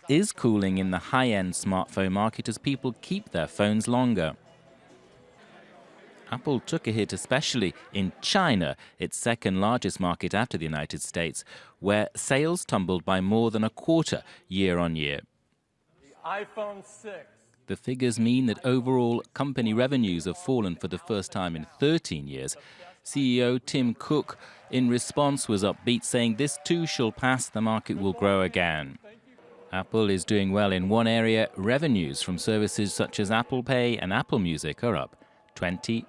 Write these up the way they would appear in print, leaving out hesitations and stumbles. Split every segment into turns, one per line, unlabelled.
is cooling in the high-end smartphone market as people keep their phones longer. Apple took a hit especially in China, its second largest market after the United States, where sales tumbled by more than a quarter year on year.
The iPhone 6.
The figures mean that overall company revenues have fallen for the first time in 13 years. CEO Tim Cook, in response, was upbeat, saying this too shall pass, the market will grow again. Apple is doing well in one area. Revenues from services such as Apple Pay and Apple Music are up 20%.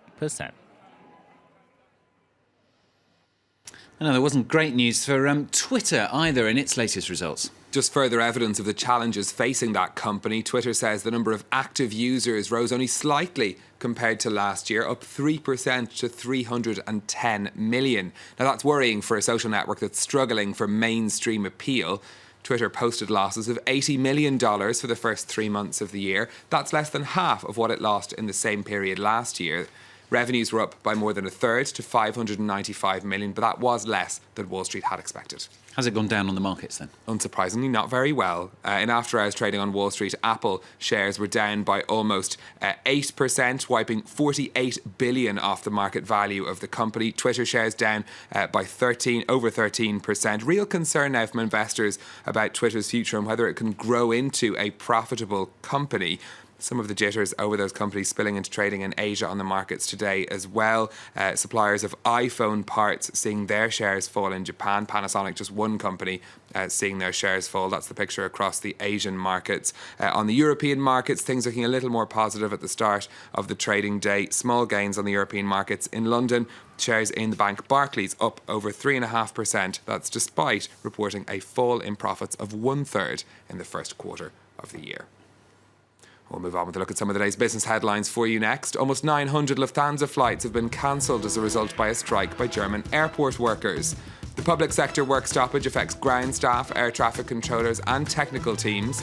I know there wasn't great news for Twitter either in its latest results.
Just further evidence of the challenges facing that company. Twitter says the number of active users rose only slightly compared to last year, up 3% to 310 million. Now that's worrying for a social network that's struggling for mainstream appeal. Twitter posted losses of $80 million for the first 3 months of the year. That's less than half of what it lost in the same period last year. Revenues were up by more than a third to $595 million, but that was less than Wall Street had expected.
Has it gone down on the markets then?
Unsurprisingly, not very well. In after-hours trading on Wall Street, Apple shares were down by almost 8%, wiping $48 billion off the market value of the company. Twitter shares down by over 13%. Real concern now from investors about Twitter's future and whether it can grow into a profitable company. Some of the jitters over those companies spilling into trading in Asia on the markets today as well. Suppliers of iPhone parts seeing their shares fall in Japan. Panasonic, just one company, seeing their shares fall. That's the picture across the Asian markets. On the European markets, things looking a little more positive at the start of the trading day. Small gains on the European markets. In London, shares in the bank Barclays up over 3.5%. That's despite reporting a fall in profits of 1/3 in the first quarter of the year. We'll move on with a look at some of the day's business headlines for you next. Almost 900 Lufthansa flights have been cancelled as a result by a strike by German airport workers. The public sector work stoppage affects ground staff, air traffic controllers and technical teams.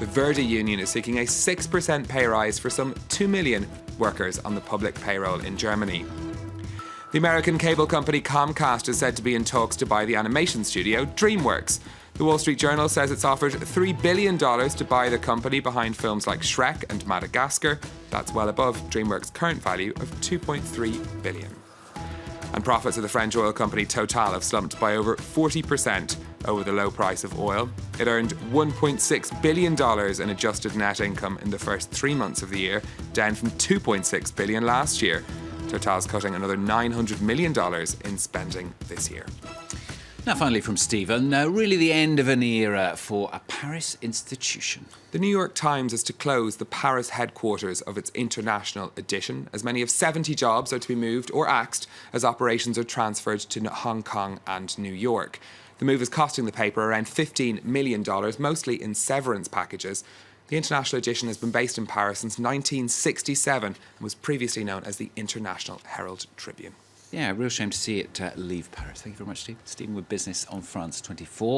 The Verdi union is seeking a 6% pay rise for some 2 million workers on the public payroll in Germany. The American cable company Comcast is said to be in talks to buy the animation studio DreamWorks. The Wall Street Journal says it's offered $3 billion to buy the company behind films like Shrek and Madagascar. That's well above DreamWorks' current value of $2.3 billion. And profits of the French oil company Total have slumped by over 40% over the low price of oil. It earned $1.6 billion in adjusted net income in the first 3 months of the year, down from $2.6 billion last year. Total's cutting another $900 million in spending this year.
Now finally from Stephen, really the end of an era for a Paris institution.
The New York Times is to close the Paris headquarters of its international edition. As many as 70 jobs are to be moved or axed as operations are transferred to Hong Kong and New York. The move is costing the paper around $15 million, mostly in severance packages. The International Edition has been based in Paris since 1967 and was previously known as the International Herald Tribune.
Yeah, real shame to see it leave Paris. Thank you very much, Steve. Stephen with Business on France 24.